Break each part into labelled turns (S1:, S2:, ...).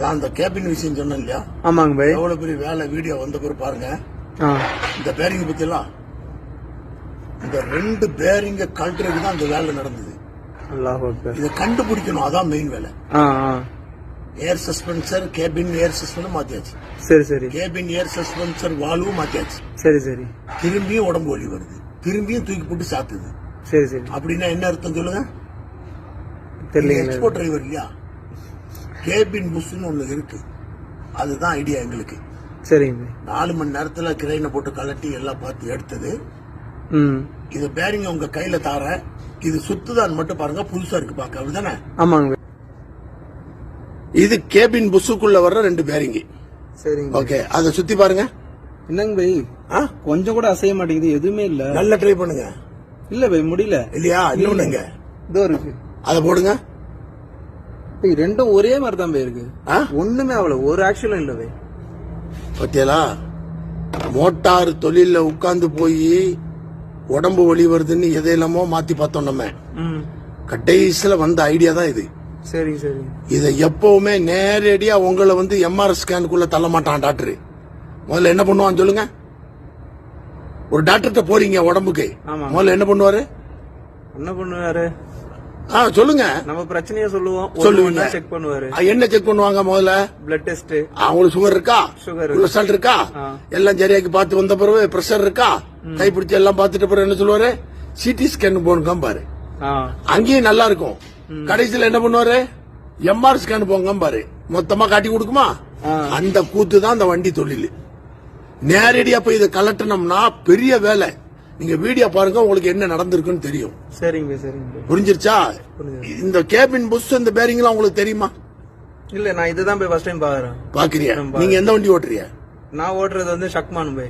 S1: அந்த கேபின் விஷயம் சொன்னேன் இல்லையா?
S2: ஆமாங்க பாய்.
S1: எவ்வளவு பெரிய வேலை வீடியோ வந்த பிறகு பாருங்க. இந்த பேரிங் பத்தி எல்லாம் இந்த 2 பேரிங்க கழட்டுறதுக்கு தான் இந்த வேலை நடந்தது. இதை கண்டுபிடிக்கணும், அதான் மெயின் வேலை. ஏர் சஸ்பென்சர், கேபின் ஏர் சஸ்பென்சர் மாத்தியாச்சு.
S2: சரி சரி.
S1: கேபின் ஏர் சஸ்பென்சர் வால்வும் மாத்தியாச்சு.
S2: சரி சரி.
S1: திரும்பியும் உடம்பு வலி வருது, திரும்பியும் தூக்கி போட்டு சாத்துது.
S2: சரி சரி.
S1: அப்படின்னா என்ன அர்த்தம் சொல்லுங்க?
S2: தெரியல.
S1: எக்ஸ்போர்ட் டிரைவர் இல்லையா? கேபின் புஷ்னு ஒண்ணு இருக்கு, அதுதான் ஐடியா எங்களுக்கு.
S2: சரிங்க.
S1: 4 மணி நேரத்துல கிரைனை போட்டு கலட்டி எல்லாம் பார்த்து எடுத்தது. இது பேரிங் உங்க கையில தார, இது சுத்துதான் மட்டும் பாருங்க, புதுசா இருக்கு பாக்க, அப்படிதானே?
S2: ஆமாங்க.
S1: இது கேபின் புஷ்க்குள்ள வர்ற 2 பேரிங்.
S2: சரிங்க.
S1: ஓகே, அத சுத்தி பாருங்க.
S2: என்னங்க பை, கொஞ்சம் கூட அசைய மாட்டேங்குது, எதுவுமே இல்ல.
S1: நல்லா ட்ரை பண்ணுங்க.
S2: இல்ல பை, முடியல.
S1: இல்லையா? இன்னொன்னுங்க
S2: இதோ இருக்கு,
S1: அத போடுங்க.
S2: ரெண்டும் ஒரே மாதிரி தான் இருக்கு, ஒண்ணுமே அவ்வளவு ஒரு ஆக்சுவலும் இல்ல பை.
S1: பத்தியலா, மோட்டார் தொழில உட்கார்ந்து போய் உடம்பு வலி வருதுன்னு எதையிலாமோ மாத்தி பார்த்தோம் நம்ம. கடைசியில வந்த ஐடியா தான் இது.
S2: சரி சரி.
S1: இதை எப்பவுமே நேரடியா உங்களை எம்ஆர்ஐ ஸ்கேனுக்குள்ள தள்ள மாட்டான் டாக்டர். முதல்ல என்ன பண்ணுவான்னு சொல்லுங்க? ஒரு டாக்டர்கிட்ட போறீங்க உடம்புக்கு, முதல்ல என்ன பண்ணுவாரு? சொல்லுங்க.
S2: நம்ம பிரச்சனையை சொல்லுவோம்,
S1: சொல்லுவீங்க.
S2: செக் பண்ணுவாரு.
S1: என்ன செக் பண்ணுவாங்க? முதல்ல
S2: பிளட் டெஸ்ட்.
S1: அவங்களுக்கு சுகர் இருக்கா,
S2: சுகர்
S1: கொலஸ்ட்ரால் இருக்கா, எல்லாம் சரியாக்கி பார்த்து வந்த பிறகு பிரஷர் இருக்கா, கைப்பிடிச்சு எல்லாம் பார்த்துட்டு பிறகு என்ன சொல்லுவாரு? சிடி ஸ்கேன் போங்க பாரு, அங்கேயும் நல்லா இருக்கும். கடைசியில் என்ன பண்ணுவாரு? எம்ஆர் ஸ்கேன் போங்க பாரு, மொத்தமா காட்டி கொடுக்குமா? அந்த கூத்து தான் அந்த வண்டி தொழில். நேரடியா போய் இதை கலட்டணும்னா பெரிய வேலை. நீங்க வீடியோ பாருங்க, உங்களுக்கு என்ன நடந்திருக்குன்னு தெரியும்.
S2: சரிங்க சரிங்க.
S1: புரிஞ்சிருச்சா? இந்த கேபின் புஷ், இந்த பேரிங் எல்லாம் உங்களுக்கு தெரியுமா?
S2: இல்ல, நான் இதுதான் போய் ஃபர்ஸ்ட் டைம் பாக்குறேன்.
S1: பாக்குறியா? நீங்க எந்த வண்டி ஓட்டுறீங்க?
S2: நான் ஓட்டுறது ஷக்மான் பை.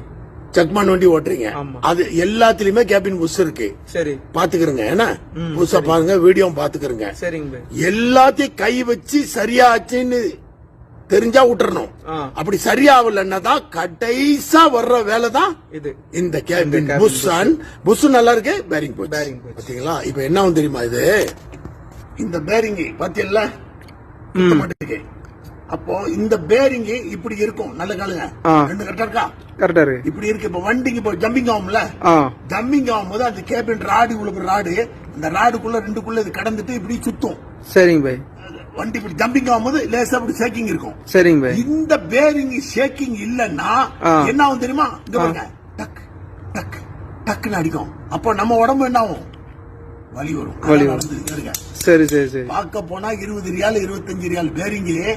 S1: சக்மான் வண்டி ஓட்டுறீங்க. அது எல்லாத்துலயுமே கேபின் புஷ் இருக்கு.
S2: சரி,
S1: பாத்துக்கிறங்க. ஏன்னா புதுசா பாருங்க, வீடியோ பாத்துக்கிறங்க.
S2: சரிங்க.
S1: எல்லாத்தையும் கை வச்சு சரியாச்சுன்னு தெரிஞ்சா விட்டுறணும். அப்படி சரியாவலன்னா தான் கடைசா வர்ற வேலை தான் இது. இந்த கேபின் புஷ் நல்லா இருக்கு, பேரிங் போச்சு. பாத்தீங்களா? இப்ப என்ன தெரியுமா? இது இந்த பேரிங் பாத்தீங்களா? அப்போ இந்த பேரிங் இப்படி இருக்கும். நல்ல காலுங்க, 2 கரெக்டா இருக்கா?
S2: கரெக்டா இருக்கு.
S1: இப்படி இருக்கு. இப்ப வண்டிக்கு இப்போ ஜம்பிங் ஆகும்ல, ஜம்பிங் ஆகும்போது அந்த கேபின் ராடு, இவ்வளவு ராடு, இந்த ராடுக்குள்ள 2க்குள்ள இது கடந்துட்டு இப்படி சுத்தும்.
S2: சரிங்க பை.
S1: வண்டி இப்படி ஜம்பிங் ஆகும்போது லேசா இப்படி ஷேக்கிங் இருக்கும்.
S2: சரிங்க பை.
S1: இந்த பேரிங் ஷேக்கிங் இல்லன்னா என்ன ஆகும் தெரியுமா? இங்க பாருங்க, டக் டக் டக்குன்னு அடிக்கும். அப்போ நம்ம உடம்பு என்ன ஆகும்? வலி வரும்.
S2: சரி சரி சரி.
S1: பார்க்க போனா 20 ரியால் 25 ரியால் பேரிங்லயே